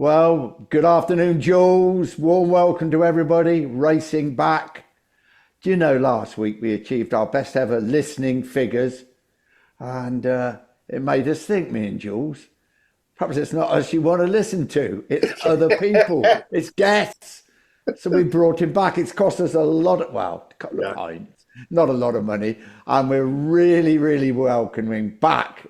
Well, good afternoon, Jules. Warm welcome to everybody. Racing back. Do you know, last week we achieved our best ever listening figures, and it made us think, me and Jules, perhaps it's not us you want to listen to, it's other people, it's guests. So we brought him back. It's cost us a lot of, well, a couple of Yeah. pints, not a lot of money, and we're really, really welcoming back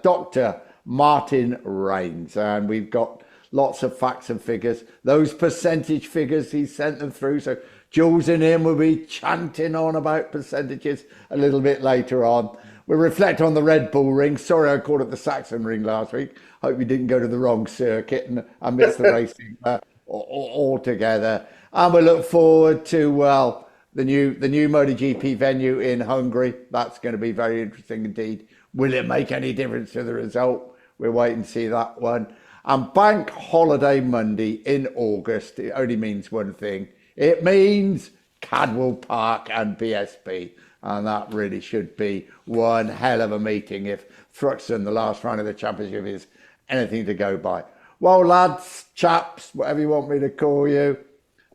Dr. Martin Rains, and we've got lots of facts and figures. Those percentage figures, he sent them through. So Jules and him will be chanting on about percentages a little bit later on. We'll reflect on the Red Bull Ring. Sorry I called it the Saxon Ring last week. Hope you didn't go to the wrong circuit and miss the racing altogether. And we look forward to, well, the new MotoGP venue in Hungary. That's going to be very interesting indeed. Will it make any difference to the result? We'll wait and see that one. And Bank Holiday Monday in August, it only means one thing. It means Cadwell Park and BSP. And that really should be one hell of a meeting if Thruxton, the last round of the championship, is anything to go by. Well, lads, chaps, whatever you want me to call you,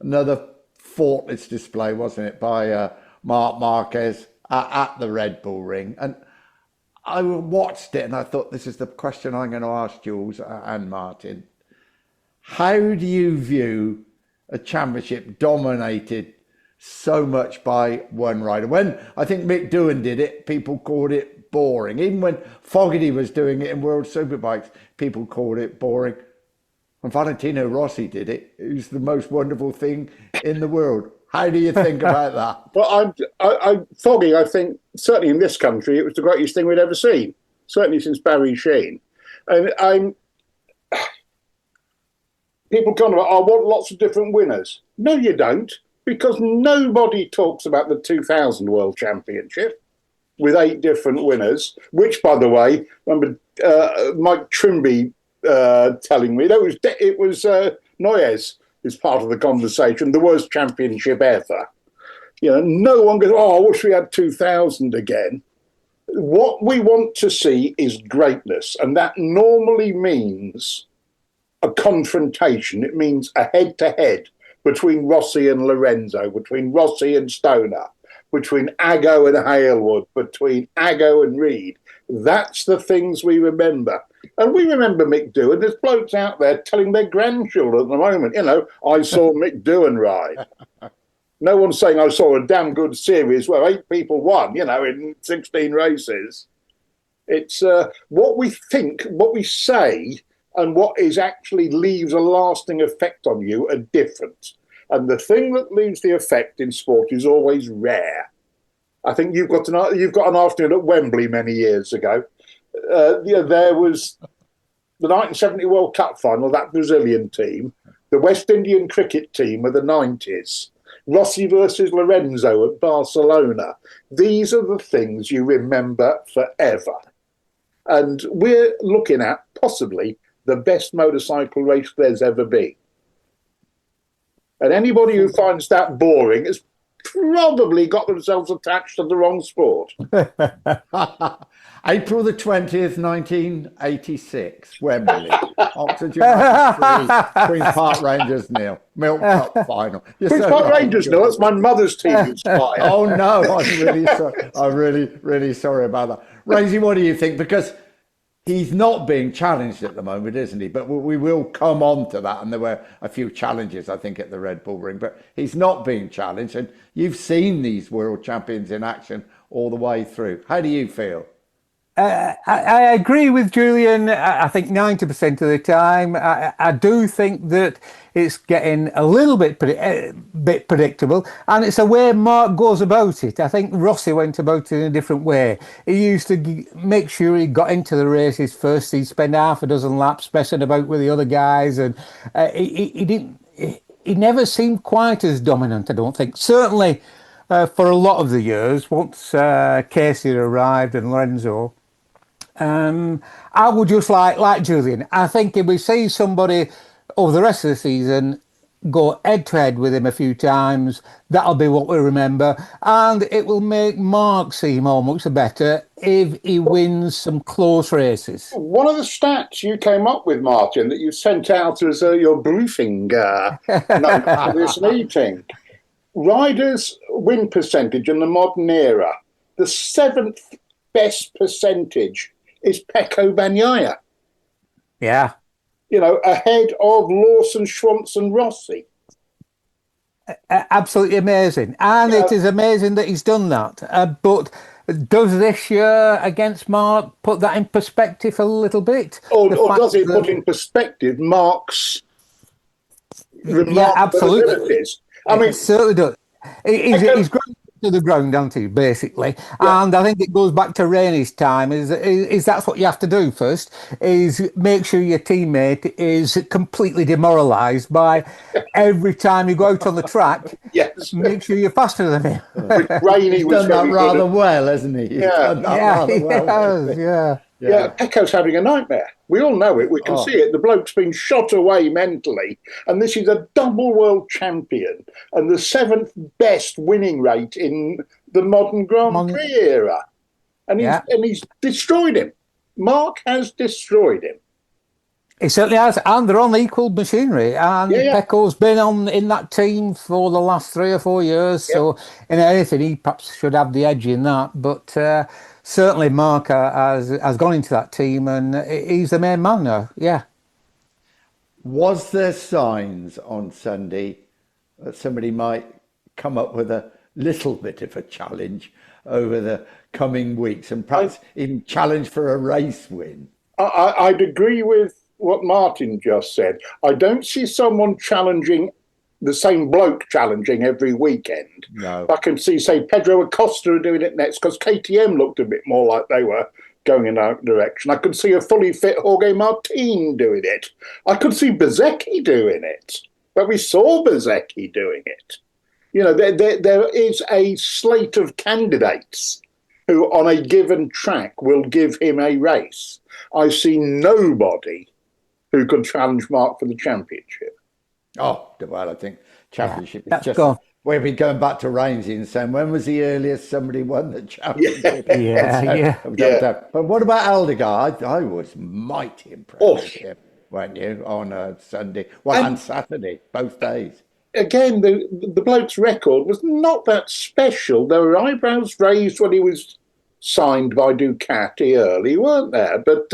another faultless display, wasn't it, by Marc Márquez at the Red Bull Ring. And I watched it and I thought, this is the question I'm going to ask Jules and Martin. How do you view a championship dominated so much by one rider? When I think Mick Doohan did it, people called it boring. Even when Fogarty was doing it in World Superbikes, people called it boring. When Valentino Rossi did it, it was the most wonderful thing in the world. How do you think about that? Well, Foggy, I think, certainly in this country, it was the greatest thing we'd ever seen, certainly since Barry Sheene. And people come about, I want lots of different winners. No, you don't, because nobody talks about the 2000 World Championship with 8 different winners, which, by the way, I remember Mike Trimby telling me, it was Noyes is part of the conversation, the worst championship ever. You know, no one goes, oh, I wish we had 2000 again. What we want to see is greatness, and that normally means a confrontation. It means a head-to-head between Rossi and Lorenzo, between Rossi and Stoner, between Aggo and Halewood, between Aggo and Reed. That's the things we remember. And we remember Mick Doohan. There's blokes out there telling their grandchildren at the moment, you know, I saw Mick Doohan ride. No one's saying I saw a damn good series where 8 people won, you know, in 16 races. It's what we think, what we say, and what is actually leaves a lasting effect on you are different. And the thing that leaves the effect in sport is always rare. I think you've got an afternoon at Wembley many years ago. There was the 1970 World Cup final, that Brazilian team, the West Indian cricket team of the 90s, Rossi versus Lorenzo at Barcelona. These are the things you remember forever. And we're looking at possibly the best motorcycle race there's ever been. And anybody who finds that boring has probably got themselves attached to the wrong sport. April the 20th, 1986, Wembley. Oxford United 3, Queen's Park Rangers nil. Milk Cup final. Queen's Park Rangers nil, that's my mother's team inspired. Oh no, I'm really sorry. I'm really sorry about that. Rainsy, what do you think? Because he's not being challenged at the moment, isn't he? But we will come on to that. And there were a few challenges, I think, at the Red Bull Ring. But he's not being challenged. And you've seen these world champions in action all the way through. How do you feel? I agree with Julian. I think 90% of the time. I do think that it's getting a little bit predictable, and it's the way Mark goes about it. I think Rossi went about it in a different way. He used to make sure he got into the races first. He'd spend half a dozen laps messing about with the other guys, and he didn't. He never seemed quite as dominant, I don't think. Certainly for a lot of the years, once Casey arrived and Lorenzo. I would just like Julian. I think if we see somebody over the rest of the season go head to head with him a few times, that'll be what we remember, and it will make Mark seem almost better if he wins some close races. One of the stats you came up with, Martin, that you sent out as your briefing note for this meeting. Riders' win percentage in the modern era, the 7th best percentage is Pecco Bagnaia. Yeah. You know, ahead of Lawson, Schwantz and Rossi. Absolutely amazing. And it is amazing that he's done that. But does this year against Marc put that in perspective a little bit? Or does it put in perspective Marc's absolutely. abilities? I mean, it certainly does. He's grown to the ground, hasn't he, basically? Yeah. And I think it goes back to Rainey's time, is that's what you have to do first, is make sure your teammate is completely demoralised by every time you go out on the track. Yes. Make sure you're faster than him. Rainey He's was done that rather good well, hasn't he? He's done that rather well. Yeah, Pecco's having a nightmare. We all know it. We can see it. The bloke's been shot away mentally. And this is a double world champion and the 7th best winning rate in the modern Grand Prix era. And he's destroyed him. Marc has destroyed him. He certainly has. And they're on equal machinery. And Pecco's been in that team for the last 3 or 4 years. So in anything, he perhaps should have the edge in that. But certainly Marc has gone into that team and he's the main man now. Yeah. Was there signs on Sunday that somebody might come up with a little bit of a challenge over the coming weeks and perhaps even challenge for a race win? I'd agree with what Martin just said. I don't see someone challenging the same bloke challenging every weekend. No. I can see, say, Pedro Acosta doing it next because KTM looked a bit more like they were going in that direction. I could see a fully fit Jorge Martin doing it. I could see Bezzecchi doing it. But we saw Bezzecchi doing it. You know, there is a slate of candidates who on a given track will give him a race. I see nobody who could challenge Marc for the championship. Oh, well, I think championship is just... gone. We'll be going back to Rainsy and saying, when was the earliest somebody won the championship? But what about Aldegar? I was mighty impressed with him, weren't you, on Sunday? Well, and Saturday, both days. Again, the bloke's record was not that special. There were eyebrows raised when he was signed by Ducati early, weren't there? But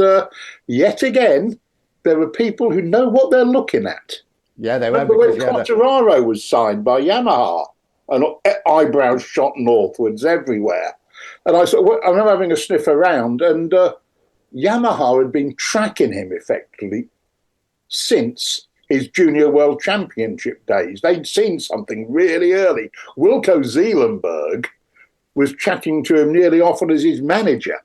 yet again, there were people who know what they're looking at. Yeah, they were. Remember when Quartararo was signed by Yamaha and eyebrows shot northwards everywhere. And I remember having a sniff around and Yamaha had been tracking him effectively since his junior world championship days. They'd seen something really early. Wilco Zeelenberg was chatting to him nearly often as his manager,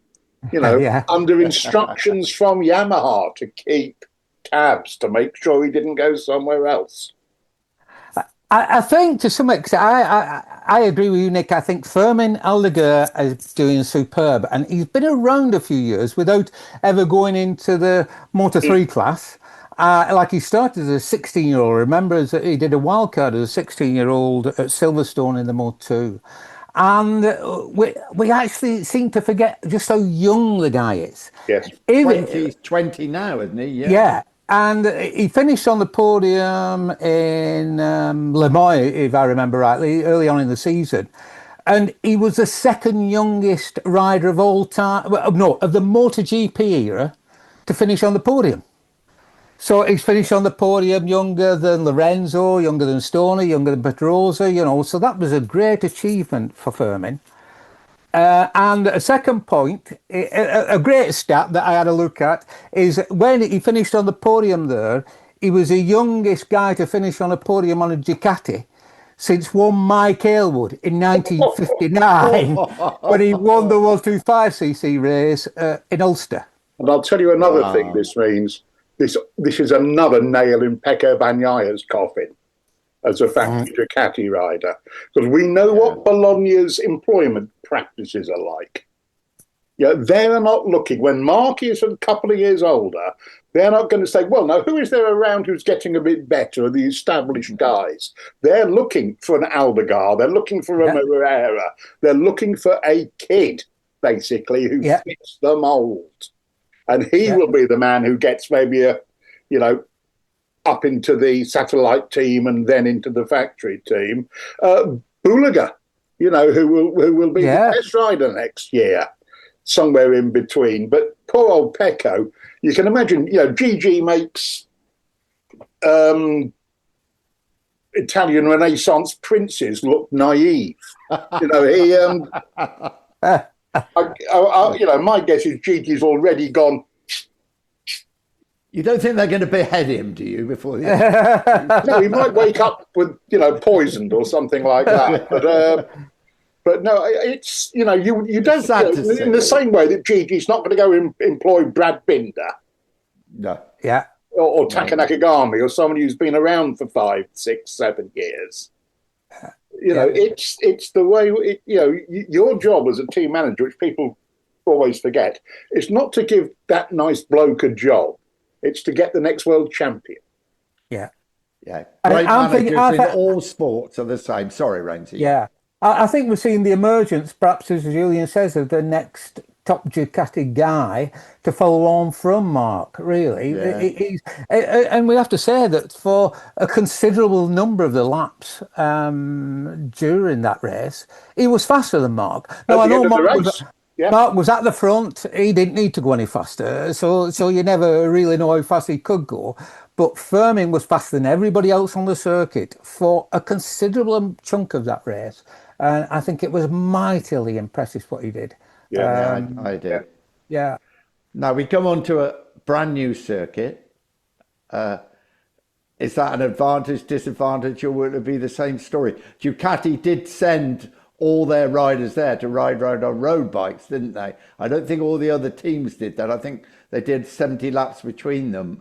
you know, under instructions from Yamaha to keep tabs to make sure he didn't go somewhere else. I think to some extent, I agree with you, Nick. I think Fermin Aldegar is doing superb, and he's been around a few years without ever going into the Moto3 class. Like he started as a 16-year-old. Remember, he did a wildcard as a 16-year-old at Silverstone in the Moto2. And we actually seem to forget just how young the guy is. Yes. He's 20 now, isn't he? Yeah. And he finished on the podium in Le Mans, if I remember rightly, early on in the season. And he was the second youngest rider of all time, of the MotoGP era, to finish on the podium. So he's finished on the podium younger than Lorenzo, younger than Stoner, younger than Pedrosa, you know. So that was a great achievement for Fermin. And a second point, a great stat that I had a look at is when he finished on the podium there, he was the youngest guy to finish on a podium on a Ducati since one Mike Aylwood in 1959 when he won the 125cc race in Ulster. And I'll tell you another thing this means. This is another nail in Pecco Bagnaia's coffin as a factory Ducati rider. Because we know what Bologna's employment practices are like. Yeah, they're not looking. When Marc is a couple of years older, they're not going to say, well, now, who is there around who's getting a bit better of the established guys? They're looking for an Aldegar. They're looking for a Moreira. They're looking for a kid. basically, who Yeah. fits the mould. And he will be the man who gets maybe up into the satellite team and then into the factory team. Bulaga, who will be the test rider next year, somewhere in between. But poor old Pecco, you can imagine, Gigi makes Italian Renaissance princes look naive. My guess is Gigi's already gone. You don't think they're going to behead him, do you, before the No, he might wake up with, poisoned or something like that. But no, it's, you don't, in the same way that Gigi's not going to go employ Brad Binder. No. Yeah. Or Taka Nakagami, or someone who's been around for 5, 6, 7 years. It's the way, your job as a team manager, which people always forget, is not to give that nice bloke a job. It's to get the next world champion. Yeah. Yeah. Great managers in all sports are the same. Sorry, Rainsy. Yeah. I think we're seeing the emergence, perhaps as Julian says, of the next top Ducati guy to follow on from Marc, really. Yeah. And we have to say that for a considerable number of the laps during that race, he was faster than Marc. Now, I know Marc was at the front. He didn't need to go any faster, so you never really know how fast he could go. But Firmin was faster than everybody else on the circuit for a considerable chunk of that race. And I think it was mightily impressive what he did. Yeah, I did. Yeah. Now we come on to a brand new circuit. Is that an advantage, disadvantage, or will it be the same story? Ducati did send all their riders there to ride on road bikes, didn't they? I don't think all the other teams did that. I think they did 70 laps between them,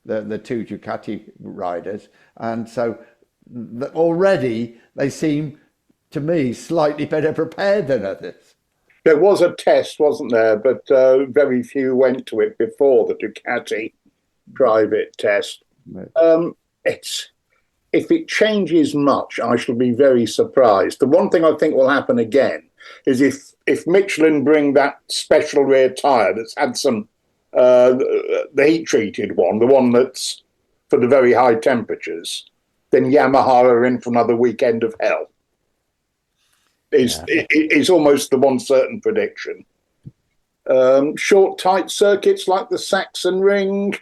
the two Ducati riders. And so already they seem, to me, slightly better prepared than others. There was a test, wasn't there? But very few went to it before the Ducati private test. If it changes much, I shall be very surprised. The one thing I think will happen again is if Michelin bring that special rear tyre that's had some, the heat-treated one, the one that's for the very high temperatures, then Yamaha are in for another weekend of hell. Is almost the one certain prediction. Short, tight circuits like the Saxon Ring,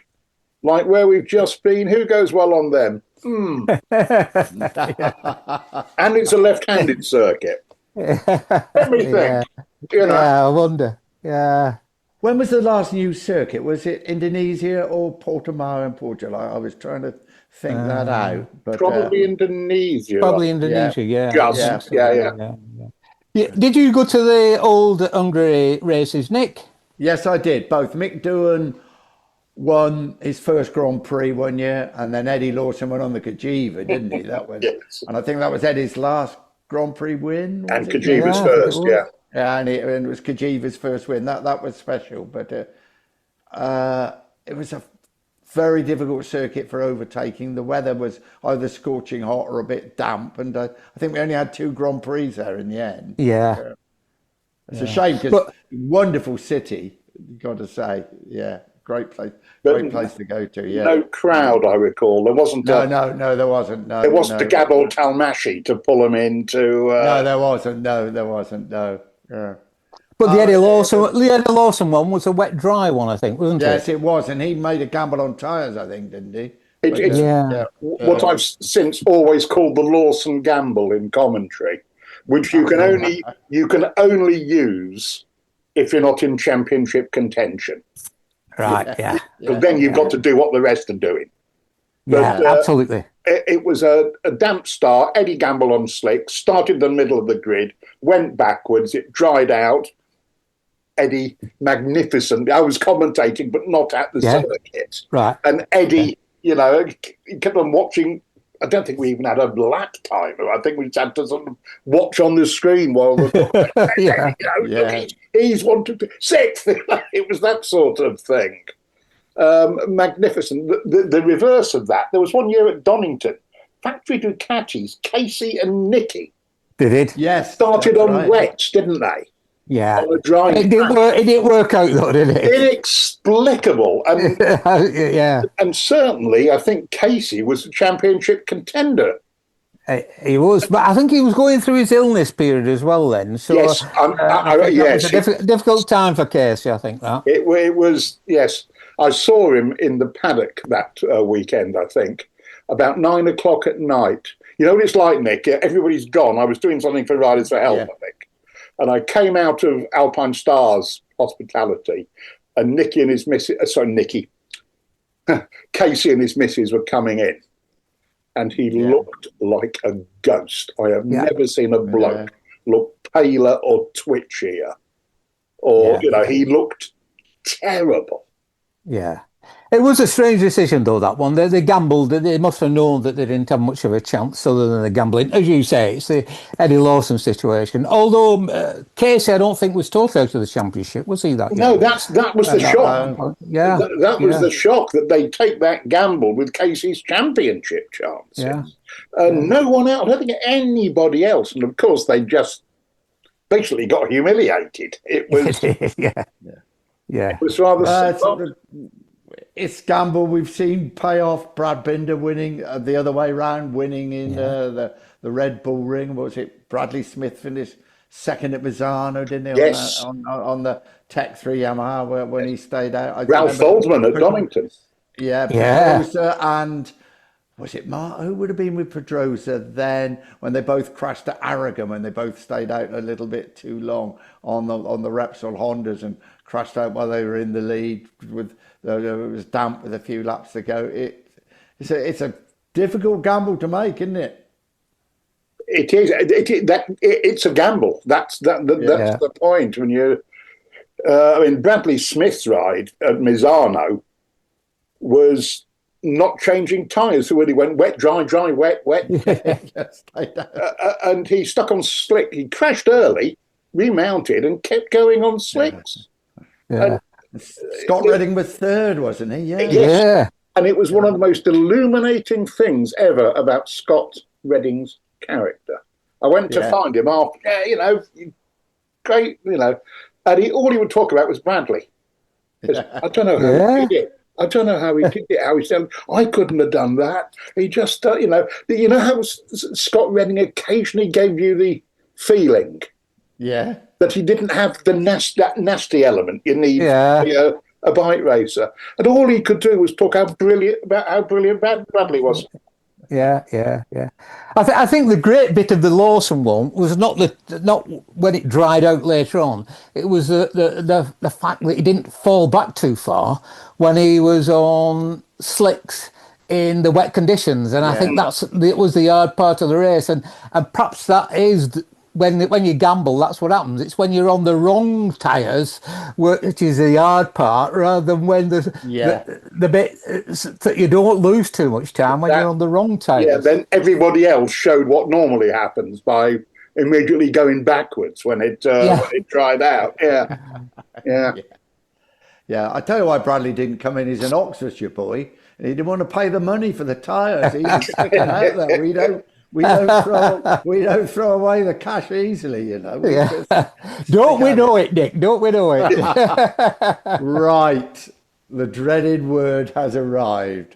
like where we've just been, who goes well on them? And it's a left-handed circuit. Let me think. Yeah, I wonder. Yeah. When was the last new circuit? Was it Indonesia or Portimao in Portugal? I was trying to think that out. But, probably Indonesia. Probably Indonesia, yeah. Yeah. Did you go to the old Hungary races, Nick? Yes, I did. Both Mick Doohan won his first Grand Prix one year, and then Eddie Lawson went on the Kajiva, didn't he? That was, and I think that was Eddie's last Grand Prix win. And Kajiva's first, yeah. Yeah, and it was Kajiva's first win. That was special, but it was a very difficult circuit for overtaking. The weather was either scorching hot or a bit damp, and I think we only had 2 Grand Prix there in the end. Yeah. It's a shame because wonderful city, you've got to say. Yeah, great place to go to. Yeah. No crowd, I recall. There wasn't. No, there wasn't. No, there wasn't a Gabor Talmashi to pull them into. No, there wasn't. No. Yeah. But the Eddie Lawson one was a wet, dry one, I think, wasn't it? Yes, it was, and he made a gamble on tyres, I think, didn't he? What I've since always called the Lawson gamble in commentary, which you can only use if you're not in championship contention. Right. Yeah. Because then you've got to do what the rest are doing. But, absolutely. It was a damp start. Eddie gambled on slick, started in the middle of the grid, went backwards. It dried out. Eddie, magnificent. I was commentating, but not at the circuit. Right. And Eddie, he kept on watching. I don't think we even had a lap timer. I think we just had to sort of watch on the screen while he's 1, 2, 3, 6. It was that sort of thing. Magnificent. The reverse of that. There was one year at Donington, factory Ducatis, Casey and Nicky. They did. Yes. Started on wet, didn't they? Yeah. on a dry It didn't work out though, did it? inexplicable. And Yeah. and certainly, I think Casey was a championship contender. He was, but I think he was going through his illness period as well then. So Yes, I think that was yes, a difficult time for Casey, I think that. it was. Yes, I saw him in the paddock that weekend. I think about 9 o'clock at night. You know what it's like, Nick? Everybody's gone. I was doing something for Riders for Help, I think, and I came out of Alpine Stars hospitality, and Nicky and his missus, Casey and his missus were coming in. And he looked like a ghost. I have never seen a bloke look paler or twitchier. Or, he looked terrible. Yeah. It was a strange decision, though, that one. They gambled. They must have known that they didn't have much of a chance other than the gambling. As you say, it's the Eddie Lawson situation. Although Casey, I don't think, was totally out of the championship, was he? No, that was the shock. That was the shock, that they take that gamble with Casey's championship chances. Yeah. No one else, I don't think anybody else. And, of course, they just basically got humiliated. It was... It was rather... It's gamble we've seen pay off. Brad Binder winning the other way round, winning in the Red Bull Ring. What was it? Bradley Smith finished second at Misano, didn't he? Yes. On the Tech 3 Yamaha when he stayed out. Ralph Feldman at Donington. Yeah. Pedrosa and was it Mark? Who would have been with Pedrosa then when they both crashed at Aragon, when they both stayed out a little bit too long on the Repsol Hondas and crashed out while they were in the lead with it was damp with a few laps to go. It's a difficult gamble to make, isn't it? It is. It's a gamble. That's the point. When you, Bradley Smith's ride at Misano was not changing tyres. So when he went wet, dry, dry, wet, wet, and he stuck on slick. He crashed early, remounted, and kept going on slicks. Yeah. Scott Redding was third, wasn't he? Yeah. Yes. And it was one of the most illuminating things ever about Scott Redding's character. I went to find him after, great, and all he would talk about was Bradley. I don't know how he did it. I don't know how he did it. How he said, I couldn't have done that. He just, how Scott Redding occasionally gave you the feeling. Yeah. That he didn't have that nasty element you need a bike racer. And all he could do was talk how brilliant Bradley was. Yeah. I think the great bit of the Lawson one was not when it dried out later on. It was the fact that he didn't fall back too far when he was on slicks in the wet conditions, and I think it was the hard part of the race, and perhaps that is. When you gamble, that's what happens. It's when you're on the wrong tyres, which is the hard part, rather than when the bit that you don't lose too much time when you're on the wrong tyres. Yeah, then everybody else showed what normally happens by immediately going backwards when it dried out. Yeah. I tell you why Bradley didn't come in. He's an Oxfordshire boy, and he didn't want to pay the money for the tyres. He was sticking out there. We don't throw away the cash easily, Don't we know it, Nick? Don't we know it? Right. The dreaded word has arrived.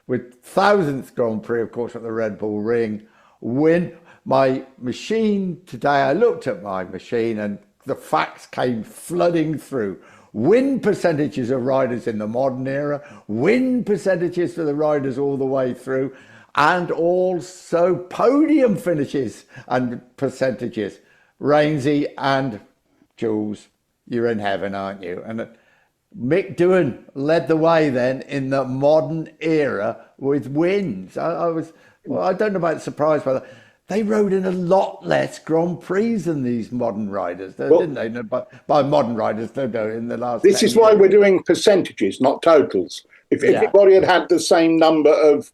With 1000th Grand Prix, of course, at the Red Bull Ring. Win. My machine today, I looked at my machine and the facts came flooding through. Win percentages of riders in the modern era. Win percentages for the riders all the way through. And also podium finishes and percentages. Rainsy and Jules, you're in heaven, aren't you? And Mick Doohan led the way then in the modern era with wins. I don't know about surprised by that. They rode in a lot less Grand Prix than these modern riders, didn't they? By modern riders, in the last. This is why we're doing percentages, not totals. If everybody had the same number of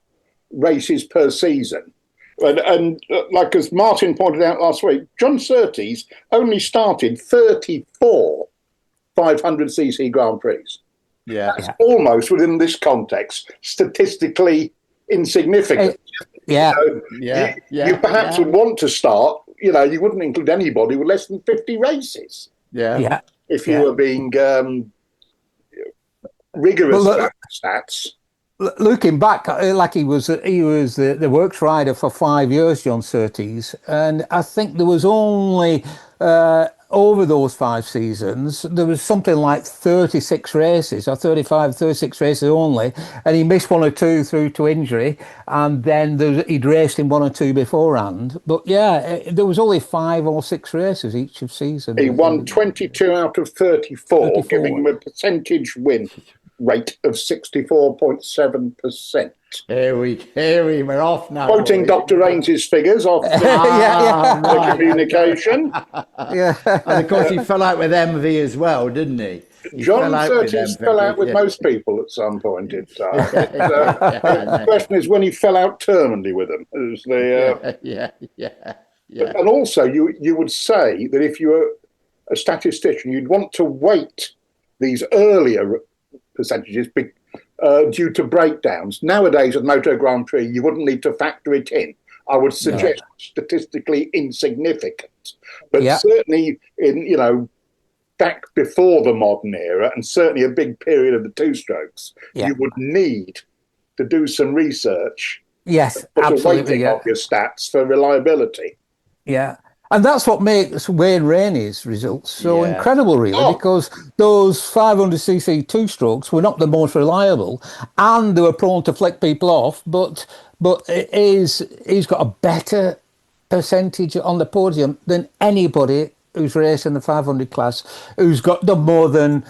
races per season, and like as Martin pointed out last week, John Surtees only started 34 500cc Grand Prix. That's almost, within this context, statistically insignificant. You perhaps would want to start, you wouldn't include anybody with less than 50 races. Yeah. If you were being rigorous Well, about stats. looking back, like he was the works rider for 5 years, John Surtees, and I think there was only over those 5 seasons there was something like 36 races or 35, 36 races only, and he missed one or two through to injury, and then he'd raced in one or two beforehand. But there was only 5 or 6 races each of season. He won 22 out of 34, giving him a percentage win rate of 64.7%. We're off now. Quoting Dr. Raines's figures off the communication. And of course, he fell out with MV as well, didn't he? John Surtees fell out with most people at some point in time. The question is when he fell out terminally with them. And also, you would say that if you were a statistician, you'd want to weight these earlier percentages due to breakdowns. Nowadays, at Moto Grand Prix, you wouldn't need to factor it in. I would suggest statistically insignificant. But certainly in, back before the modern era, and certainly a big period of the two-strokes, you would need to do some research. Yes, put absolutely. A weighting of your stats for reliability. Yeah. And that's what makes Wayne Rainey's results so incredible, really, because those 500cc two-strokes were not the most reliable, and they were prone to flick people off. But he's got a better percentage on the podium than anybody who's racing the 500 class who's done more than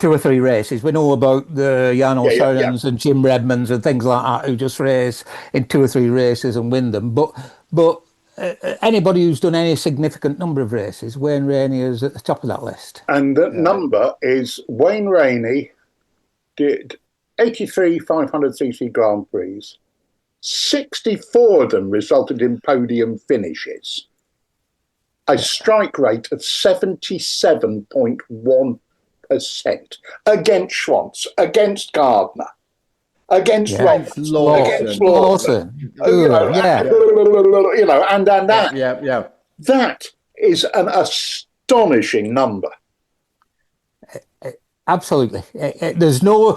2 or 3 races. We know about the Jan O'Sullivan's and Jim Redmonds and things like that who just race in 2 or 3 races and win them. But anybody who's done any significant number of races, Wayne Rainey is at the top of that list. And the number is Wayne Rainey did 83 500cc Grand Prix. 64 of them resulted in podium finishes. A strike rate of 77.1% against Schwantz, against Gardner, against Lawson. That is an astonishing number. Absolutely. There's no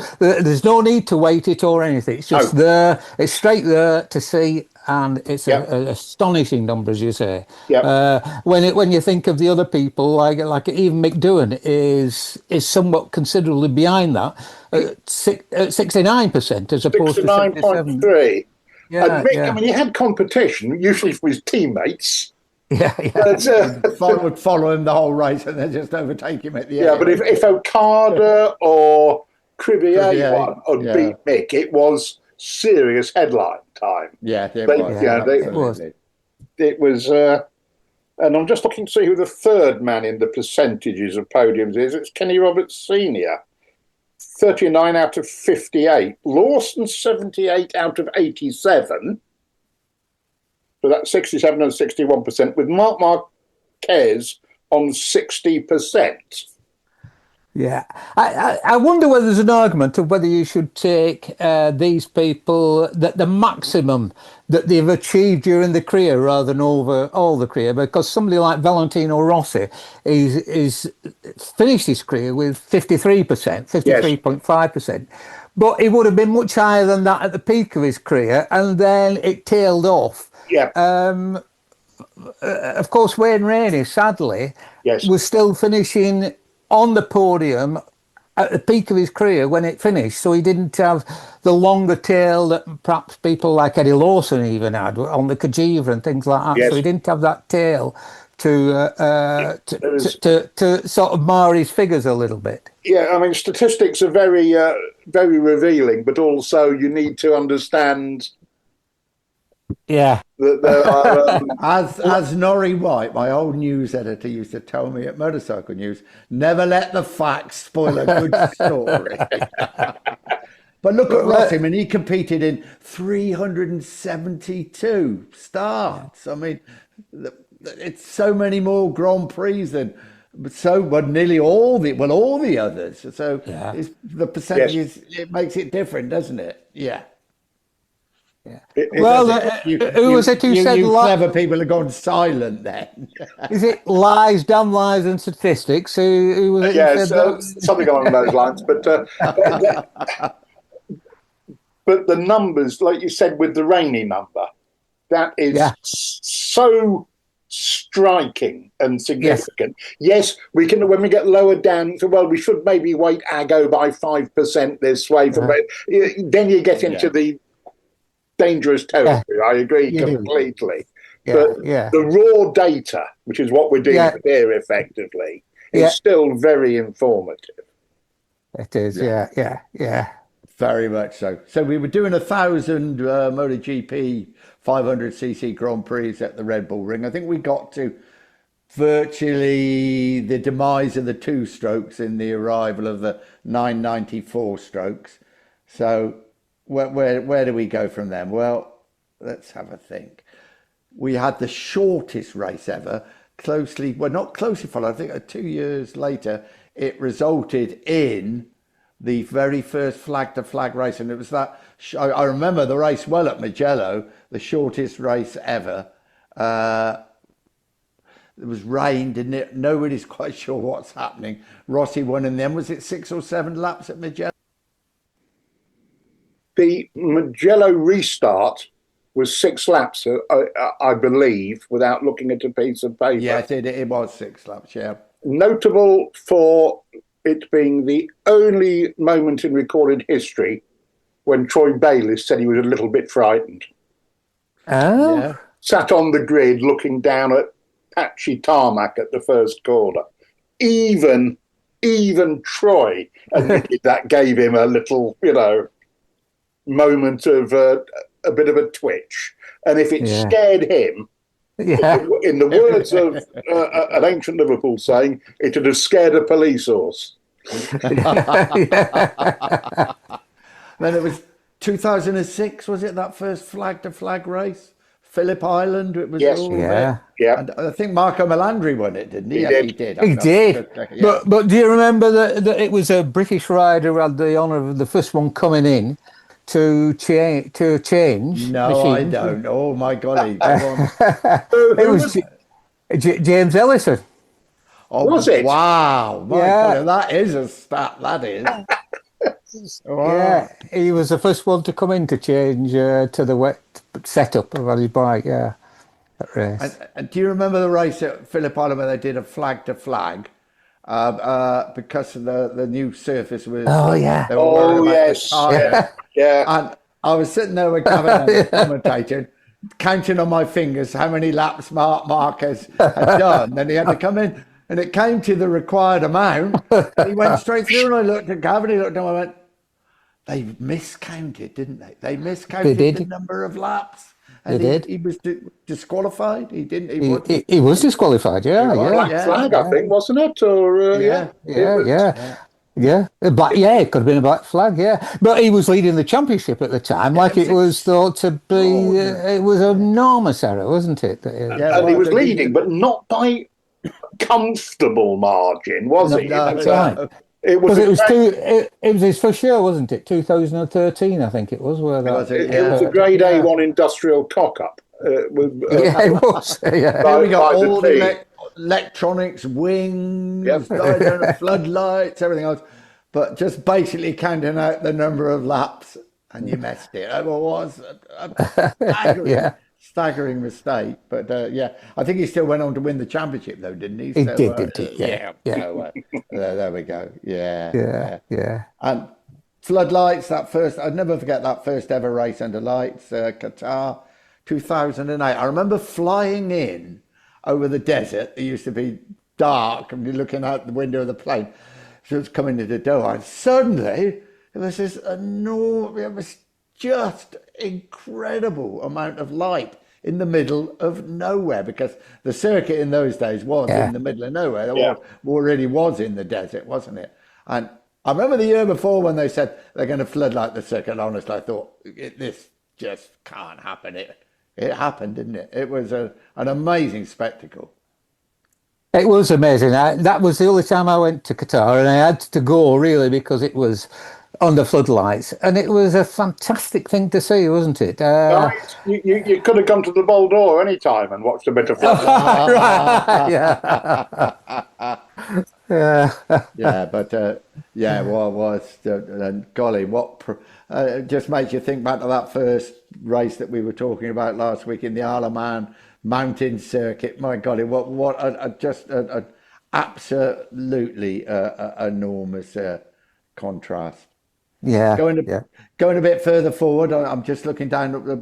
need to weight it or anything. It's just there. It's straight there to see, and it's an astonishing number, as you say. When you think of the other people, like even McDoohan is somewhat considerably behind that, 69% as opposed to 69.3. I mean, he had competition, usually from his teammates. But, would follow him the whole race and then just overtake him at the end. Yeah, but if Okada or Crivier won and beat Mick, it was serious headline time. It was. And I'm just looking to see who the third man in the percentages of podiums is. It's Kenny Roberts Sr., 39 out of 58. Lawson, 78 out of 87. So that's 67 and 61%, with Marc Márquez on 60%. Yeah. I wonder whether there's an argument of whether you should take these people, that the maximum that they've achieved during the career rather than over all the career, because somebody like Valentino Rossi is finished his career with 53%, 53.5%. But he would have been much higher than that at the peak of his career, and then it tailed off. Of course, Wayne Rainey, sadly, was still finishing on the podium at the peak of his career when it finished. So he didn't have the longer tail that perhaps people like Eddie Lawson even had on the Cajiva and things like that. So he didn't have that tail to sort of mar his figures a little bit. Yeah, I mean, statistics are very, very revealing, but also you need to understand. Yeah. As Norrie White, my old news editor, used to tell me at Motorcycle News, never let the facts spoil a good story. But look at Rossi. I mean, he competed in 372 starts. I mean, it's so many more Grand Prix than nearly all the others. So the percentages, it makes it different, doesn't it? Yeah. Well, who was it who said you clever people have gone silent then? Is it lies, damn lies, and statistics? Who was it? Yes, Who said that? something along those lines. But the numbers, like you said, with the rainy number, that is so striking and significant. Yes, we can, when we get lower down, so, well, we should maybe weight Aggo by 5% this way. Then you get into the dangerous territory. I agree completely. But the raw data, which is what we're dealing with here effectively, is still very informative. It is, yeah. Very much so. So we were doing 1,000 MotoGP 500cc Grand Prix at the Red Bull Ring. I think we got to virtually the demise of the 2 strokes in the arrival of the 994 strokes. So where do we go from then? Well, let's have a think. We had the shortest race ever, not closely followed, I think 2 years later, it resulted in the very first flag-to-flag race. And it was that, I remember the race well at Mugello, the shortest race ever. It was rain, didn't it? Nobody's quite sure what's happening. Rossi won, and then was it 6 or 7 laps at Mugello? The Mugello restart was 6 laps, I believe, without looking at a piece of paper. Yes, it was 6 laps, yeah. Notable for it being the only moment in recorded history when Troy Bayliss said he was a little bit frightened. Oh. Yeah. Sat on the grid looking down at patchy tarmac at the first corner. Even Troy admitted that gave him a little, moment of a bit of a twitch. And if it scared him, in the words of an ancient Liverpool saying, it would have scared a police horse. Then it was 2006, was it, that first flag-to-flag race? Phillip Island, it was all yeah. And I think Marco Melandri won it, didn't he? He did. He did. Yeah. But do you remember that it was a British rider who had the honour of the first one coming in to change No, machines? I don't. Oh, my golly. It was James Ellison. Oh, was it? Wow. My God, that is a stat, that is. Wow. Yeah, he was the first one to come in to change to the wet setup of his bike, that race. And do you remember the race at Phillip Island where they did a flag-to-flag? Because the new surface was... Oh, yeah. Yes. Yeah. And I was sitting there with Gavin, the commentator, counting on my fingers how many laps Marc Márquez had done. Then he had to come in, and it came to the required amount. He went straight through, and I looked at Gavin, he looked at me, I went, they miscounted, didn't they? They miscounted the number of laps. And he was disqualified. He didn't. He was disqualified. Black flag, I think, wasn't it? Or it could have been a black flag. Yeah, but he was leading the championship at the time. Like it was thought to be. It was an enormous error, wasn't it? And he was leading, but not by comfortable margin, was he? No, that's right. It was his first year, wasn't it? 2013, I think it was. It was a grade A1 industrial cock-up. It was. Yeah. We got all the electronics, wings, floodlights, everything else, but just basically counting out the number of laps, and you messed it. It was a staggering mistake, but I think he still went on to win the championship, though, didn't he? He did. There we go. Yeah. And floodlights, I'd never forget that first ever race under lights, Qatar, 2008. I remember flying in over the desert. It used to be dark, and you're looking out the window of the plane. So it was coming to the Doha, and suddenly it was this enormous, it was just incredible amount of light in the middle of nowhere, because the circuit in those days was in the middle of nowhere. It already was in the desert, wasn't it? And I remember the year before when they said they're going to floodlight the circuit. Honestly, I thought this just can't happen. It happened, didn't it? It was an amazing spectacle. It was amazing. That was the only time I went to Qatar, and I had to go really because it was on the floodlights, and it was a fantastic thing to see, wasn't it? Right. You could have gone to the Bowl d'Or any time and watched a bit of football. Right, yeah. Yeah. Yeah, but golly, just makes you think back to that first race that we were talking about last week in the Isle of Man mountain circuit. My golly, what a absolutely enormous contrast. Yeah. Going a bit further forward, I'm just looking down at the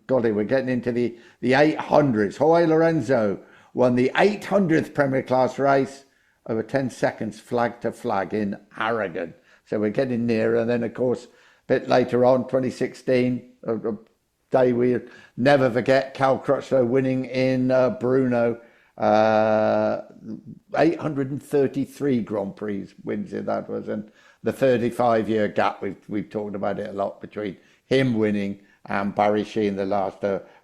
golly, we're getting into the 800s. Jorge Lorenzo won the 800th Premier Class race over 10 seconds flag to flag in Aragon. So we're getting nearer. And then, of course, a bit later on, 2016, a day we'll never forget, Cal Crutchlow winning in Brno. 833 Grand Prix wins it, that was. And the 35-year gap, we've talked about it a lot, between him winning and Barry Sheehan, the last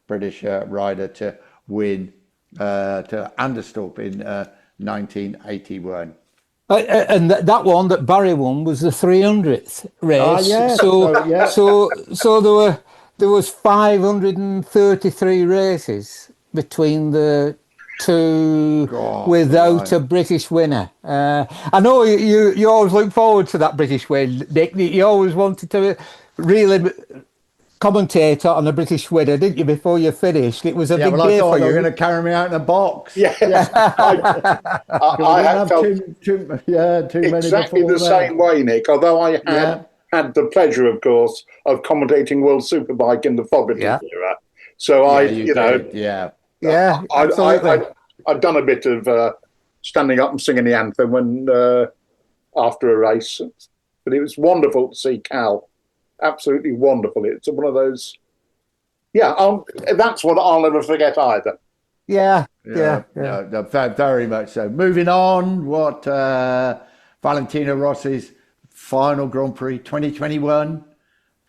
British rider to win to Anderstorp in 1981. And that one that Barry won was the 300th race. Yeah. So there was 533 races between the two without a British winner. I know you always look forward to that British win, Nick. You always wanted to really commentate on a British winner, didn't you, before you finished? It was a big day I thought for you were you. going to carry me out in a box. Yeah. I have felt too many exactly before the then. same way, Nick, although I had the pleasure, of course, of commentating World Superbike in the Fogarty era. So I've done a bit of standing up and singing the anthem when after a race, but it was wonderful to see Cal. Absolutely wonderful. It's one of those. That's what I'll never forget either. Yeah. Very much so. Moving on, Valentino Rossi's final Grand Prix 2021,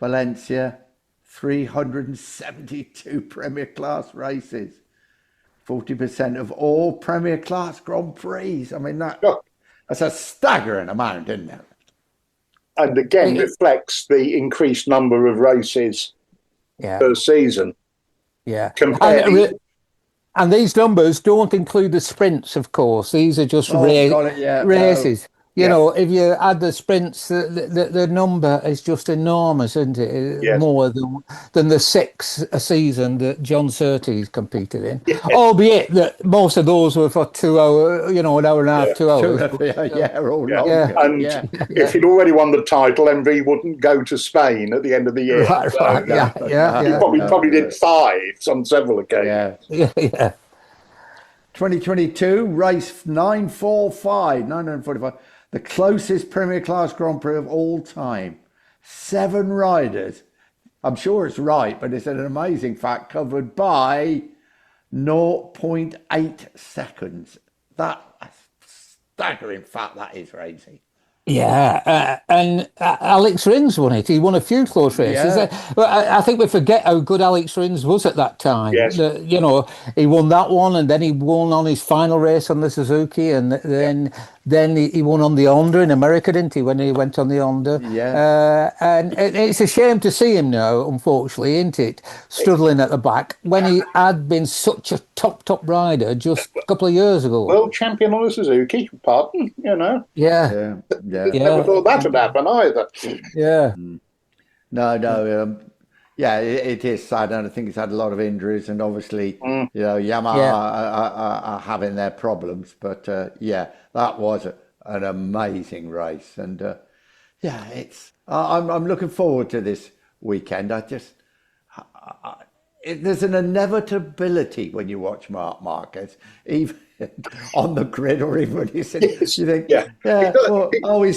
Valencia, 372 Premier Class races. 40% of all Premier Class Grand Prix. I mean, that's a staggering amount, isn't it? And again, reflects the increased number of races per season. Yeah. Compared And these numbers don't include the sprints, of course. These are just races. You know, if you add the sprints, the number is just enormous, isn't it? Yes. More than the 6 a season that John Surtees competed in. Yes. Albeit that most of those were for 2 hours, an hour and a half, 2 hours. And if he'd already won the title, MV wouldn't go to Spain at the end of the year. He probably did 5 on several occasions. Yeah. 2022, race 945, the closest Premier Class Grand Prix of all time. 7 riders. I'm sure it's right, but it's an amazing fact, covered by 0.8 seconds. That's a staggering fact, that is, Racing. Yeah, and Alex Rins won it. He won a few close races. I think we forget how good Alex Rins was at that time. Yes. He won that one, and then he won on his final race on the Suzuki, and then he won on the Honda in America, didn't he, when he went on the Honda? Yeah. And it's a shame to see him now, unfortunately, isn't it, struggling at the back, when he had been such a top rider just a couple of years ago. World champion on the Suzuki, pardon, Yeah. Never thought that would happen either. Yeah. No. It is sad, and I think he's had a lot of injuries, and obviously, Yamaha are having their problems. But that was an amazing race, and I'm looking forward to this weekend. There's an inevitability when you watch Marc Márquez, even on the grid, or even when you think, he's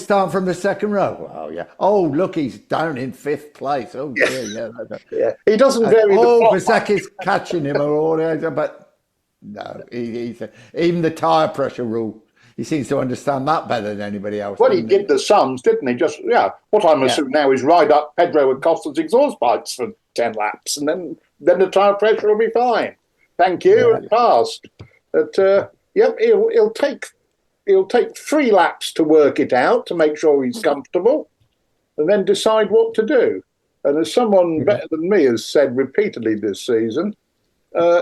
starting from the second row. Well, yeah. Oh, look, he's down in 5th place. Oh, yeah. He doesn't vary the plot. Bezzecchi's catching him, but no, even the tyre pressure rule, he seems to understand that better than anybody else. Well, he did the sums, didn't he? Just what I'm assuming now is ride up Pedro Acosta's exhaust pipes for 10 laps, and then the tyre pressure will be fine. Thank you, and passed. But he'll take 3 laps to work it out, to make sure he's comfortable, and then decide what to do. And as someone better than me has said repeatedly this season,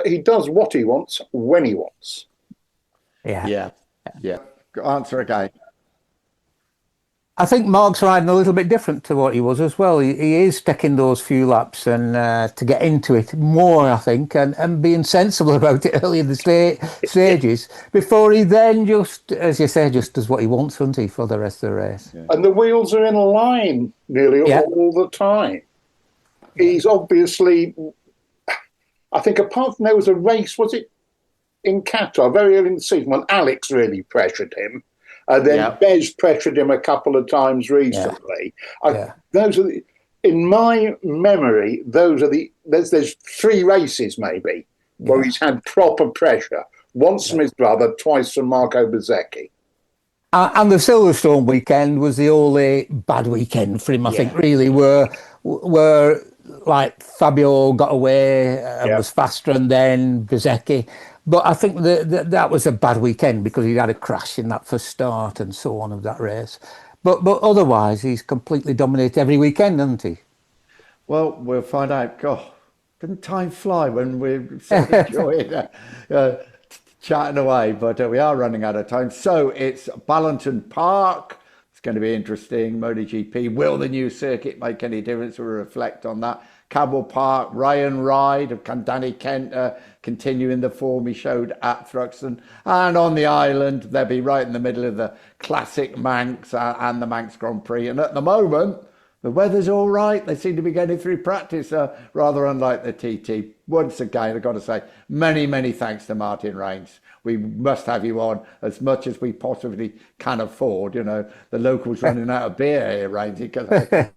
he does what he wants when he wants. Yeah. Answer again. I think Mark's riding a little bit different to what he was as well. He is taking those few laps and to get into it more, I think, and being sensible about it early in the stages before he then just, as you say, just does what he wants, doesn't he, for the rest of the race. Yeah. And the wheels are in line nearly all the time. He's obviously, I think apart from there was a race, was it in Qatar, very early in the season, when Alex really pressured him. Then Bez pressured him a couple of times recently. Those are in my memory. Those are there's 3 races maybe where he's had proper pressure. Once from his brother, twice from Marco Bezzecchi. And the Silverstone weekend was the only bad weekend for him. I think really were like Fabio got away and was faster, and then Bezzecchi. But I think that was a bad weekend because he had a crash in that first start and so on of that race. But otherwise, he's completely dominated every weekend, hasn't he? Well, we'll find out. God, didn't time fly when we're so enjoying chatting away? But we are running out of time. So it's Ballanton Park. It's going to be interesting. MotoGP. Will the new circuit make any difference? We'll reflect on that. Cadwell Park, Ryan Ride of Danny Kent continuing the form he showed at Thruxton. And on the island, they'll be right in the middle of the classic Manx and the Manx Grand Prix. And at the moment, the weather's all right. They seem to be getting through practice, rather unlike the TT. Once again, I've got to say, many, many thanks to Martin Rains. We must have you on as much as we possibly can afford. You know, the locals running out of beer here, Rains.